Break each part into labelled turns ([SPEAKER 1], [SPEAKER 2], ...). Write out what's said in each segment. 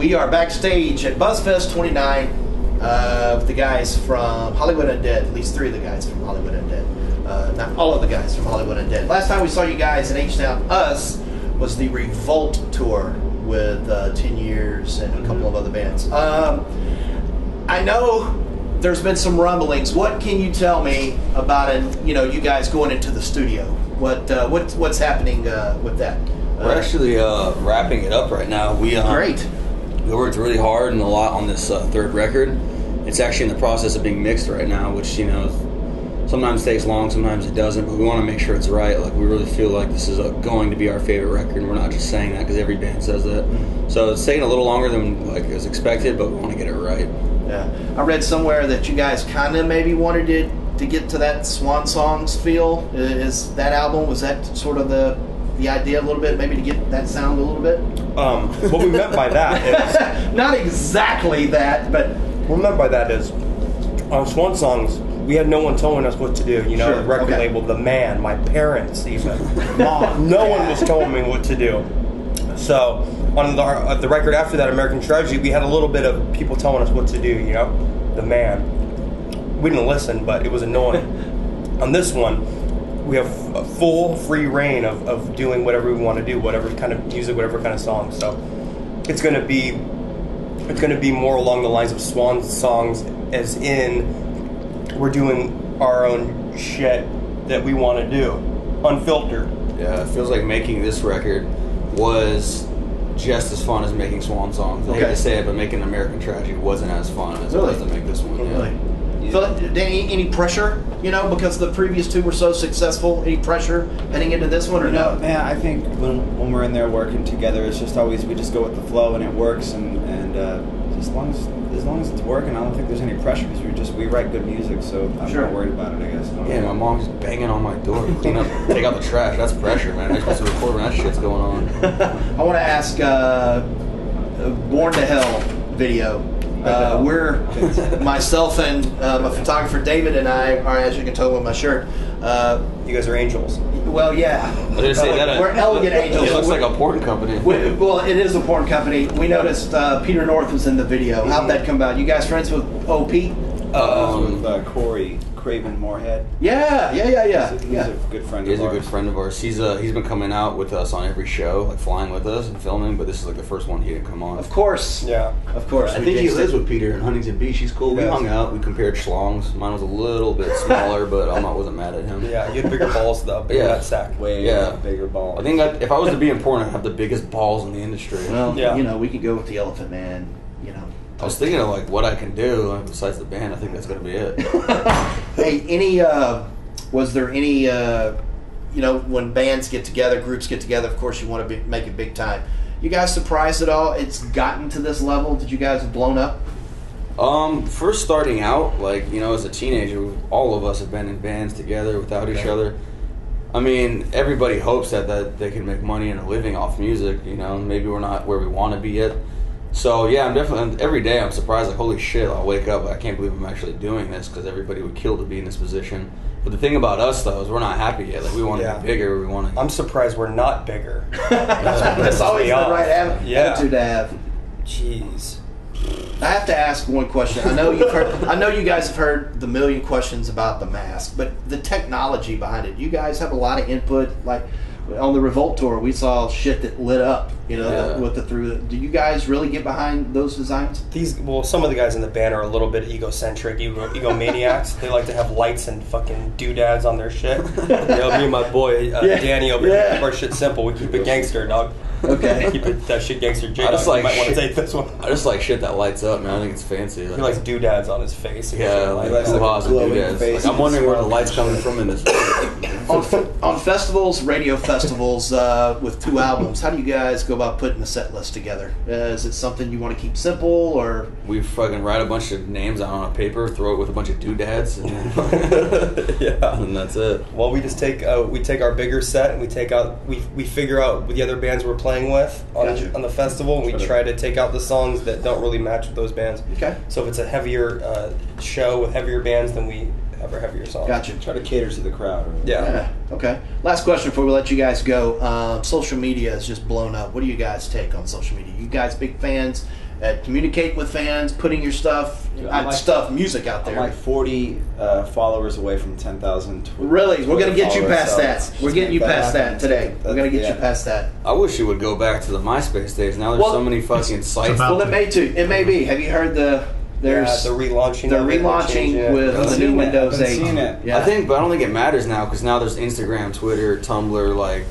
[SPEAKER 1] We are backstage at BuzzFest 29 with the guys from Hollywood Undead, at least 3 of the guys from Hollywood Undead. Not all of the guys from Hollywood Undead. Last time we saw you guys in H-Town, us, was the Revolt tour with 10 Years and a couple of other bands. I know there's been some rumblings. What can you tell me about it? You know, you guys going into the studio. What's happening with that?
[SPEAKER 2] We're actually wrapping it up right now.
[SPEAKER 1] Great.
[SPEAKER 2] We worked really hard and a lot on this third record. It's actually in the process of being mixed right now, which, you know, sometimes takes long, sometimes it doesn't, but we want to make sure it's right. Like, we really feel like this is going to be our favorite record, and we're not just saying that because every band says that. So it's taking a little longer than was expected, but we want to get it right.
[SPEAKER 1] Yeah, I read somewhere that you guys kind of maybe wanted to get to that Swan Songs feel. Is that album, was that sort of the idea a little bit, maybe to get that sound a little bit?
[SPEAKER 3] What we meant by that is...
[SPEAKER 1] Not exactly that, but...
[SPEAKER 3] What we meant by that is, on Swan Songs, we had no one telling us what to do. You know,
[SPEAKER 1] Sure,
[SPEAKER 3] the record
[SPEAKER 1] okay.
[SPEAKER 3] label, the man, my parents even. Mom, no one was telling me what to do. So, on the record after that, American Tragedy, we had a little bit of people telling us what to do, you know? The man. We didn't listen, but it was annoying. On this one, we have a full free reign of doing whatever we want to do, whatever kind of music, whatever kind of song. So it's going to be more along the lines of Swan Songs, as in we're doing our own shit that we want to do, unfiltered.
[SPEAKER 2] Yeah, it feels like making this record was just as fun as making Swan Songs. I hate to say it, but making American Tragedy wasn't as fun as it was to make this one.
[SPEAKER 1] Oh, really? So, any pressure, you know, because the previous 2 were so successful? Any pressure heading into this one, or no?
[SPEAKER 4] Man, I think when we're in there working together, it's just always, we just go with the flow and it works, and as long as it's working, I don't think there's any pressure, because we write good music, so I'm not worried about it, I guess.
[SPEAKER 2] Yeah, my mom's banging on my door. Clean up, take out the trash. That's pressure, man. I'm supposed to record when that shit's going on.
[SPEAKER 1] I want to ask, Born to Hell video. We're myself and my photographer David and I are, as you can tell with my shirt.
[SPEAKER 3] You guys are angels.
[SPEAKER 1] Well, yeah.
[SPEAKER 2] I didn't say that.
[SPEAKER 1] We're elegant angels.
[SPEAKER 2] It looks like a porn company.
[SPEAKER 1] Well, it is a porn company. We noticed Peter North was in the video. How'd that come about? You guys friends with OP?
[SPEAKER 4] With Corey Craven Moorhead.
[SPEAKER 1] Yeah.
[SPEAKER 4] He's a good friend of ours.
[SPEAKER 2] He's a good friend of ours. He's been coming out with us on every show, like flying with us and filming, but this is like the first one he didn't come on.
[SPEAKER 1] Of course.
[SPEAKER 3] Yeah.
[SPEAKER 1] Of course.
[SPEAKER 2] I think he lives with Peter in Huntington Beach. He's cool. We hung out. We compared schlongs. Mine was a little bit smaller, but I wasn't mad at him.
[SPEAKER 3] Yeah, you had bigger balls though. Bigger nut sack.
[SPEAKER 4] Way bigger balls.
[SPEAKER 2] I think if I was to be in porn, I'd have the biggest balls in the industry.
[SPEAKER 1] Well, you know, we could go with the Elephant Man, you know.
[SPEAKER 2] I was thinking of like what I can do besides the band. I think that's going to be it.
[SPEAKER 1] Hey, was there any, you know, when bands get together, groups get together, of course you want to make it big time. You guys surprised at all it's gotten to this level? Did you guys have blown up?
[SPEAKER 2] First starting out, like, you know, as a teenager, all of us have been in bands together without each other. I mean, everybody hopes that they can make money and a living off music, you know. Maybe we're not where we want to be yet. So, yeah, I'm definitely, every day I'm surprised, like, holy shit, I'll wake up, I can't believe I'm actually doing this, because everybody would kill to be in this position. But the thing about us, though, is we're not happy yet. Like, we want to be bigger, we want to...
[SPEAKER 3] I'm surprised we're not bigger.
[SPEAKER 1] That's always the right attitude to have.
[SPEAKER 3] Jeez.
[SPEAKER 1] I have to ask one question. I know you guys have heard the million questions about the mask, but the technology behind it. You guys have a lot of input. Like on the Revolt tour, we saw shit that lit up. You know, with the through. Do you guys really get behind those designs?
[SPEAKER 3] Some of the guys in the band are a little bit egocentric, egomaniacs. They like to have lights and fucking doodads on their shit. You know, me and my boy Danny over here keep our shit simple. We keep it gangster, dog.
[SPEAKER 1] Okay.
[SPEAKER 3] Keep it that shit gangster.
[SPEAKER 2] I just like
[SPEAKER 3] you might want to
[SPEAKER 2] shit.
[SPEAKER 3] take this one.
[SPEAKER 2] I just like shit that lights up, man. I think it's fancy.
[SPEAKER 3] He likes doodads on his face.
[SPEAKER 2] Yeah, like
[SPEAKER 4] glowing
[SPEAKER 2] doodads.
[SPEAKER 4] face.
[SPEAKER 2] Like, I'm wondering where the light's coming from in this.
[SPEAKER 1] on festivals, radio festivals, with 2 albums, how do you guys go about putting the set list together? Is it something you want to keep simple, or
[SPEAKER 2] We fucking write a bunch of names out on a paper, throw it with a bunch of doodads, and and that's it.
[SPEAKER 3] Well, we just take our bigger set and we figure out the other bands we're playing with on the festival, and we try to take out the songs that don't really match with those bands.
[SPEAKER 1] Okay.
[SPEAKER 3] So if it's a heavier show with heavier bands, then we have our heavier songs.
[SPEAKER 1] Gotcha.
[SPEAKER 4] Try to cater to the crowd. Right?
[SPEAKER 3] Yeah.
[SPEAKER 1] Okay. Last question before we let you guys go. Social media has just blown up. What do you guys take on social media? You guys big fans? at communicate with fans, putting your stuff, music out there.
[SPEAKER 4] I'm like 40 followers away from 10,000.
[SPEAKER 1] Really? We're gonna get you past that.
[SPEAKER 4] So
[SPEAKER 1] We're getting you past that today. We're gonna get you past that.
[SPEAKER 2] I wish you would go back to the MySpace days. Now there's so many fucking sites.
[SPEAKER 1] Well, it may be. Have you heard the? There's
[SPEAKER 3] the relaunching.
[SPEAKER 1] They're relaunching with the new Windows 8.
[SPEAKER 4] Seen it.
[SPEAKER 1] Yeah.
[SPEAKER 2] I don't think it matters now because now there's Instagram, Twitter, Tumblr, like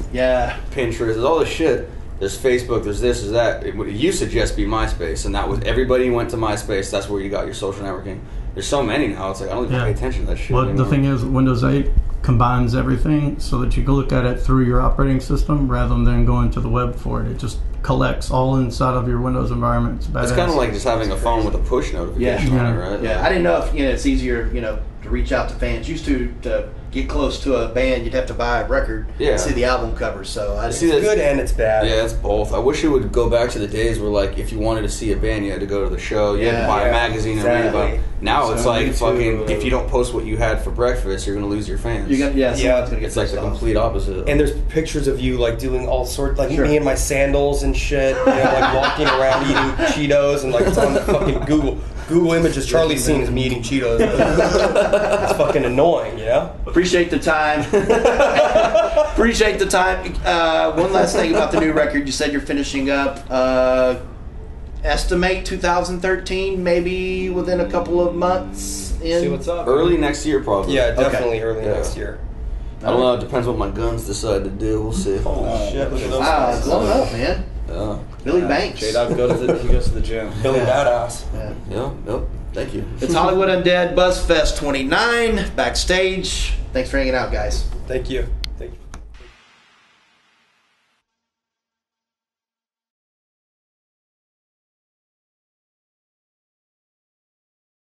[SPEAKER 2] Pinterest, there's all this shit. There's Facebook, there's this, there's that. It used to just be MySpace, and that was everybody went to MySpace. That's where you got your social networking. There's so many now. It's like I don't even pay attention to that shit.
[SPEAKER 5] Well,
[SPEAKER 2] anymore.
[SPEAKER 5] the thing is, Windows 8 combines everything so that you can look at it through your operating system rather than going to the web for it. It just collects all inside of your Windows environment. It's
[SPEAKER 2] kind of like just having a phone with a push notification on it, right?
[SPEAKER 1] Yeah, I didn't know if it's easier, to reach out to fans. Used to get close to a band, you'd have to buy a record and see the album cover. So
[SPEAKER 3] it's good and it's bad.
[SPEAKER 2] Yeah, it's both. I wish it would go back to the days where, like, if you wanted to see a band, you had to go to the show. You had to buy a magazine and read about it. Now it's like fucking, if you don't post what you had for breakfast, you're going to lose your fans. It's like the complete opposite.
[SPEAKER 3] And there's pictures of you, like, doing all sorts, like me in my sandals and shit, like walking around eating Cheetos, and like it's on fucking Google Images. Charlie's scene is me eating Cheetos. It's fucking annoying,
[SPEAKER 1] Appreciate the time. Appreciate the time. One last thing about the new record. You said you're finishing up. Estimate 2013, maybe within a couple of months.
[SPEAKER 4] See what's up.
[SPEAKER 2] Early next year, probably.
[SPEAKER 3] Yeah, definitely early next year.
[SPEAKER 2] I don't know. It depends what my guns decide to do. We'll see.
[SPEAKER 3] Oh shit! Look at those
[SPEAKER 1] guys. Blown up, man. Billy Banks.
[SPEAKER 4] J-Dog he goes to the gym.
[SPEAKER 3] Billy Badass.
[SPEAKER 2] Yep. Thank you.
[SPEAKER 1] It's Hollywood Undead BuzzFest 29 backstage. Thanks for hanging out, guys.
[SPEAKER 3] Thank you.